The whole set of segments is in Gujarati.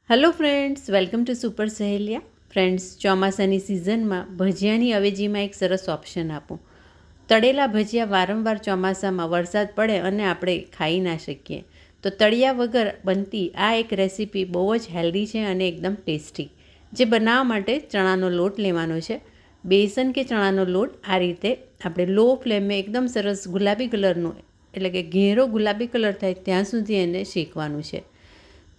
Hello friends, welcome to super સહેલિયા. Friends, ચોમાસાની સિઝનમાં ભજીયાની અવેજીમાં એક સરસ ઓપ્શન આપું. તળેલા ભજીયા વારંવાર ચોમાસામાં વરસાદ પડે અને આપણે ખાઈ ના શકીએ, તો તળિયા વગર બનતી આ એક રેસીપી બહુ જ હેલ્ધી છે અને એકદમ ટેસ્ટી. જે બનાવવા માટે ચણાનો લોટ લેવાનો છે. બેસન કે ચણાનો લોટ આ રીતે આપણે લો ફ્લેમે એકદમ સરસ ગુલાબી કલરનું, એટલે કે ઘેરો ગુલાબી કલર થાય ત્યાં સુધી એને શેકવાનું છે.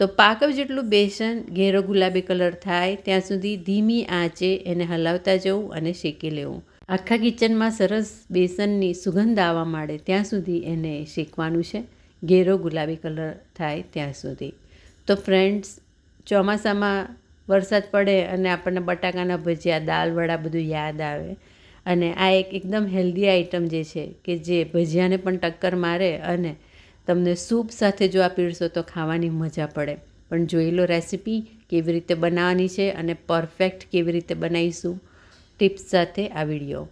તો પાકવ જેટલું બેસન ઘેરો ગુલાબી કલર થાય ત્યાં સુધી ધીમી આંચે એને હલાવતા જવું અને શેકી લેવું. આખા કિચનમાં સરસ બેસનની સુગંધ આવવા માંડે ત્યાં સુધી એને શેકવાનું છે, ઘેરો ગુલાબી કલર થાય ત્યાં સુધી. તો ફ્રેન્ડ્સ, ચોમાસામાં વરસાદ પડે અને આપણને બટાકાના ભજીયા, દાળવડા બધું યાદ આવે. અને આ એકદમ હેલ્ધી આઇટમ જે છે કે જે ભજીયાને પણ ટક્કર મારે અને તમને સૂપ સાથે જો આ પીરસો તો ખાવાની મજા પડે. પણ જોઈ લો રેસીપી કેવી રીતે બનાવવાની છે અને પરફેક્ટ કેવી રીતે બનાવીશું ટિપ્સ સાથે આ વિડીયો.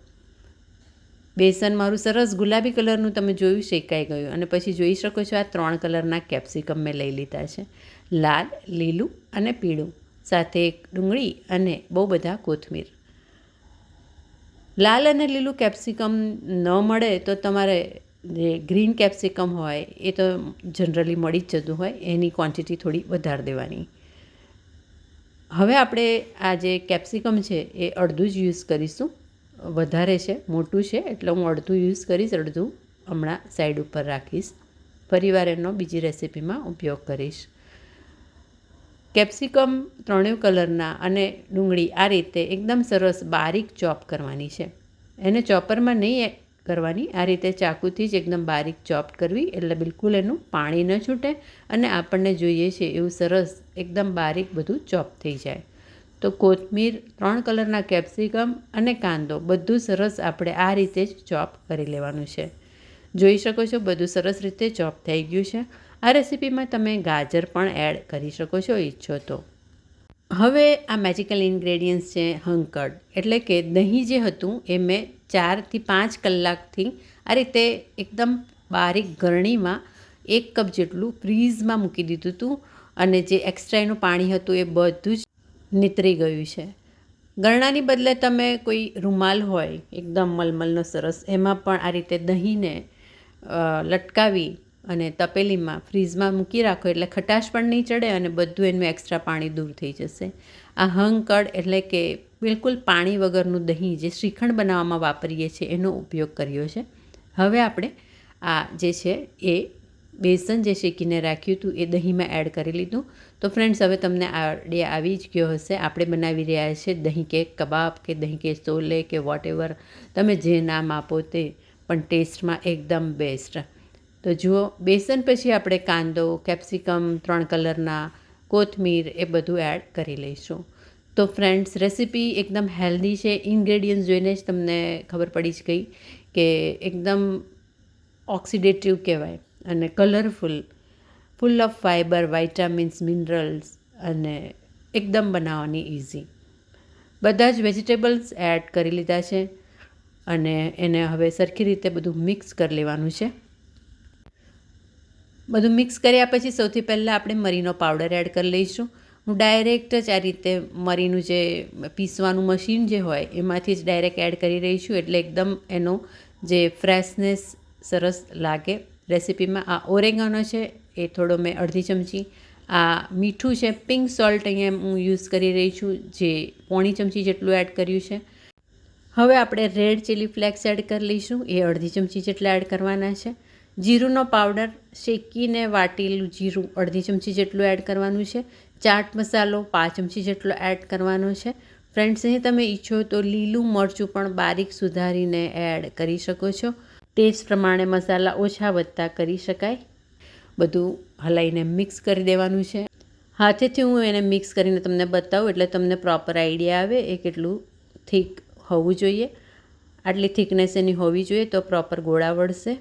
બેસન મારું સરસ ગુલાબી કલરનું તમે જોયું શેકાઈ ગયું. અને પછી જોઈ શકો છો આ 3 કલરના કેપ્સિકમ મેં લઈ લીધા છે, લાલ, લીલું અને પીળું, સાથે એક ડુંગળી અને બહુ બધા કોથમીર. લાલ અને લીલું કેપ્સિકમ ન મળે તો તમારે જે ગ્રીન કેપ્સિકમ હોય એ તો જનરલી મળી જ જતું હોય, એની ક્વોન્ટિટી થોડી વધારે દેવાની. હવે આપણે આ જે કેપ્સિકમ છે એ અડધું જ યુઝ કરીશું. વધારે છે, મોટું છે, એટલે હું અડધું યુઝ કરીશ, અડધું હમણાં સાઈડ ઉપર રાખીશ. ફરીવાર એનો બીજી રેસીપીમાં ઉપયોગ કરીશ. કેપ્સિકમ 3 કલરના અને ડુંગળી આ રીતે એકદમ સરસ બારીક ચોપ કરવાની છે. એને ચોપરમાં નહીં કરવાની, આ રીતે ચાકુથી જ એકદમ બારીક ચોપ કરવી, એટલે બિલકુલ એનું પાણી ન છૂટે અને આપણને જોઈએ છે એવું સરસ એકદમ બારીક બધું ચોપ થઈ જાય. તો કોથમીર, 3 કલરના કેપ્સિકમ અને કાંદો બધું સરસ આપણે આ રીતે જ ચોપ કરી લેવાનું છે. જોઈ શકો છો બધું સરસ રીતે ચોપ થઈ ગયું છે. આ રેસીપીમાં તમે ગાજર પણ એડ કરી શકો છો ઈચ્છો તો. હવે આ મેજિકલ ઇન્ગ્રેડિયન્ટ્સ છે હંકડ, એટલે કે દહીં જે હતું એ મેં 4 થી 5 કલાકથી આ રીતે એકદમ બારીક ગરણીમાં 1 કપ જેટલું ફ્રીઝમાં મૂકી દીધું હતું અને જે એક્સ્ટ્રા એનું પાણી હતું એ બધું જ નીતરી ગયું છે. ગરણાની બદલે તમે કોઈ રૂમાલ હોય એકદમ મલમલનો સરસ, એમાં પણ આ રીતે દહીંને લટકાવી અને તપેલીમાં ફ્રીઝમાં મૂકી રાખો, એટલે ખટાશ પણ નહીં ચડે અને બધું એનું એક્સ્ટ્રા પાણી દૂર થઈ જશે. આ હંકડ એટલે કે બિલકુલ પાણી વગરનું દહીં જે શ્રીખંડ બનાવવામાં વાપરીએ છીએ એનો ઉપયોગ કર્યો છે. હવે આપણે આ જે છે એ બેસન જે શેકીને રાખ્યું હતું એ દહીંમાં એડ કરી લીધું. તો ફ્રેન્ડ્સ, હવે તમને આઈડિયા આવી જ ગયો હશે, આપણે બનાવી રહ્યા છીએ દહીં કે કબાબ કે દહીં કે છોલે કે વોટ એવર તમે જે નામ આપો તે, પણ ટેસ્ટમાં એકદમ બેસ્ટ. તો જુઓ, બેસન પછી આપણે કાંદો, કેપ્સિકમ 3 કલરના, કોથમીર એ બધું એડ કરી લઈશું. તો ફ્રેન્ડ્સ, રેસીપી એકદમ હેલ્ધી છે. ઇન્ગ્રેડિયન્ટ્સ જોઈને જ તમને ખબર પડી જ ગઈ કે એકદમ ઓક્સિડેટિવ કહેવાય અને colourful, full of fibre, vitamins, minerals અને એકદમ બનાવવાની ઇઝી. બધા જ વેજીટેબલ્સ એડ કરી લીધા છે અને એને હવે સરખી રીતે બધું મિક્સ કરી લેવાનું છે. બધું મિક્સ કર્યા પછી સૌથી પહેલાં આપણે મરીનો પાવડર એડ કરી લઈશું. હું ડાયરેક્ટ જ આ રીતે મરીનું જે પીસવાનું મશીન જે હોય એમાંથી જ ડાયરેક્ટ એડ કરી રહી છું, એટલે એકદમ એનો જે ફ્રેશનેસ સરસ લાગે રેસીપીમાં. આ ઓરેગાનો છે એ થોડો મેં અડધી ચમચી, આ મીઠું છે પિંક સોલ્ટ અહીંયા હું યુઝ કરી રહી છું, જે 1/4 ચમચી જેટલું એડ કર્યું છે. હવે આપણે રેડ ચીલી ફ્લેક્સ એડ કરી લઈશું, એ અડધી ચમચી જેટલા એડ કરવાના છે. જીરુંનો પાવડર શેકીને વાટેલું જીરું અડધી ચમચી જેટલું એડ કરવાનું છે. ચાટ મસાલો 5 ચમચી જેટલો એડ કરવાનો છે. ફ્રેન્ડ્સ, અહીં તમે ઈચ્છો તો લીલું મરચું પણ બારીક સુધારીને એડ કરી શકો છો. ટેસ્ટ પ્રમાણે મસાલા ઓછા વધતા કરી શકાય. બધું હલાવીને મિક્સ કરી દેવાનું છે. હાથેથી હું એને મિક્સ કરીને તમને બતાવું એટલે તમને પ્રોપર આઈડિયા આવે એ કેટલું થીક હોવું જોઈએ. આટલી થિકનેસ એની હોવી જોઈએ તો પ્રોપર ગોળા વળશે.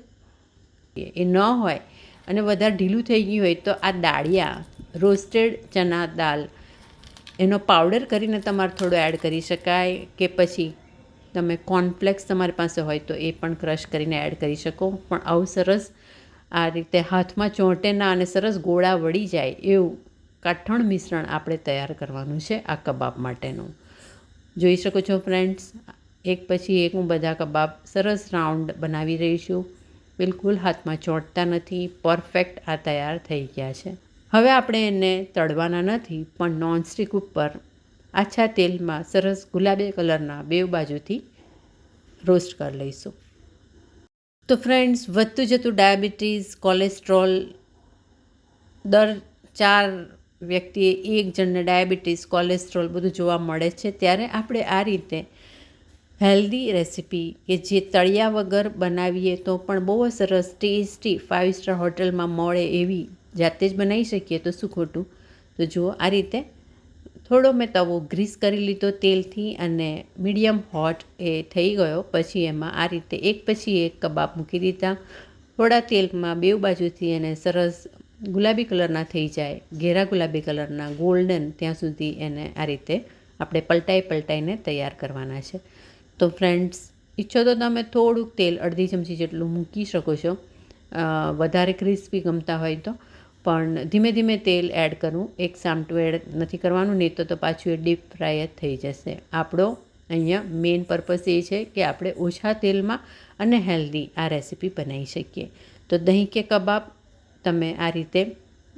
એ ન હોય અને વધારે ઢીલું થઈ ગયું હોય તો આ દાળિયા, રોસ્ટેડ ચના દાળ, એનો પાવડર કરીને તમારે થોડો એડ કરી શકાય, કે પછી તમે કોર્નફ્લેક્સ તમારી પાસે હોય તો એ પણ ક્રશ કરીને એડ કરી શકો. પણ આવું સરસ આ રીતે હાથમાં ચોંટે ના અને સરસ ગોળા વળી જાય એવું કાઠણ મિશ્રણ આપણે તૈયાર કરવાનું છે આ કબાબ માટેનું. જોઈ શકો છો ફ્રેન્ડ્સ, એક પછી એક હું બધા કબાબ સરસ રાઉન્ડ બનાવી રહી છું. બિલકુલ હાથમાં ચોંટતા નથી. પરફેક્ટ આ તૈયાર થઈ ગયા છે. હવે આપણે એને તળવાના નથી, પણ નોનસ્ટિક ઉપર આછા તેલમાં સરસ ગુલાબી કલરના બેઉ બાજુથી રોસ્ટ કરી લઈશું. તો ફ્રેન્ડ્સ, વધતું જતું ડાયાબિટીસ, કોલેસ્ટ્રોલ, દર 4 વ્યક્તિએ 1 જણને ડાયાબિટીસ, કોલેસ્ટ્રોલ બધું જોવા મળે છે. ત્યારે આપણે આ રીતે હેલ્ધી રેસીપી કે જે તળિયા વગર બનાવીએ તો પણ બહુ સરસ ટેસ્ટી 5 સ્ટાર હોટલમાં મળે એવી જાતે જ બનાવી શકીએ તો શું ખોટું. તો જુઓ, આ રીતે થોડો મેં તવો ગ્રીસ કરી લીધો તેલથી અને મીડિયમ હોટ એ થઈ ગયો. પછી એમાં આ રીતે એક પછી એક કબાબ મૂકી દીધા. થોડા તેલમાં બેઉ બાજુથી એને સરસ ગુલાબી કલરના થઈ જાય, ઘેરા ગુલાબી કલરના, ગોલ્ડન, ત્યાં સુધી એને આ રીતે આપણે પલટાઈને તૈયાર કરવાના છે. તો ફ્રેન્ડ્સ, ઈચ્છો તો તમે થોડુંક તેલ અડધી ચમચી જેટલું મૂકી શકો છો, વધારે ક્રિસ્પી ગમતા હોય તો. પણ ધીમે ધીમે તેલ એડ કરવું, એક સામટું એડ નથી કરવાનું, નહીં તો પાછું એ ડીપ ફ્રાય જ થઈ જશે. આપણો અહીંયા મેઇન પર્પસ એ છે કે આપણે ઓછા તેલમાં અને હેલ્ધી આ રેસીપી બનાવી શકીએ. તો દહીં કે કબાબ તમે આ રીતે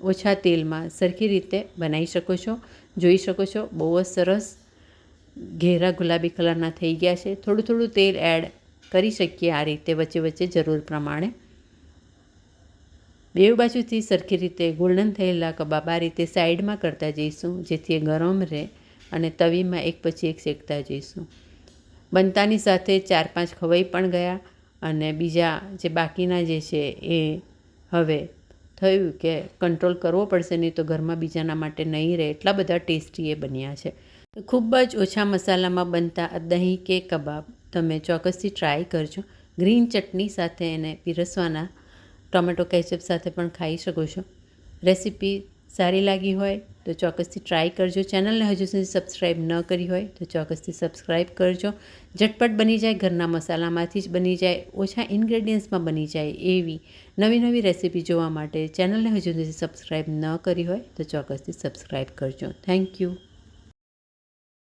ઓછા તેલમાં સરખી રીતે બનાવી શકો છો. જોઈ શકો છો, બહુ જ સરસ ઘેરા ગુલાબી કલરના થઈ ગયા છે. થોડું થોડું તેલ એડ કરી શકીએ આ રીતે વચ્ચે વચ્ચે જરૂર પ્રમાણે. બેઉ બાજુથી સરખી રીતે ગોલ્ડન થયેલા કબાબ આ રીતે સાઈડમાં કરતા જઈશું, જેથી એ ગરમ રહે અને તવીમાં એક પછી એક શેકતા જઈશું. બનતાની સાથે 4-5 ખવાઈ પણ ગયા અને બીજા જે બાકીના જે છે એ હવે થયું કે કંટ્રોલ કરવો પડશે, નહીં તો ઘરમાં બીજાના માટે નહીં રહે, એટલા બધા ટેસ્ટી એ બન્યા છે. ખૂબ જ ઓછા મસાલામાં બનતા આ દહીં કે કબાબ તમે ચોક્કસથી ટ્રાય કરજો. ગ્રીન ચટણી સાથે એને પીરસવાના, ટોમેટો કેચઅપ સાથે પણ ખાઈ શકો છો. રેસીપી સારી લાગી હોય તો ચોક્કસથી ટ્રાય કરજો. ચેનલને હજુ સુધી સબસ્ક્રાઈબ ન કરી હોય તો ચોક્કસથી સબસ્ક્રાઈબ કરજો. ઝટપટ બની જાય, ઘરના મસાલામાંથી જ બની જાય, ઓછા ઇન્ગ્રેડિયન્ટ્સમાં બની જાય એવી નવી નવી રેસીપી જોવા માટે ચેનલને હજુ સુધી સબસ્ક્રાઈબ ન કરી હોય તો ચોક્કસથી સબસ્ક્રાઈબ કરજો. Thank you.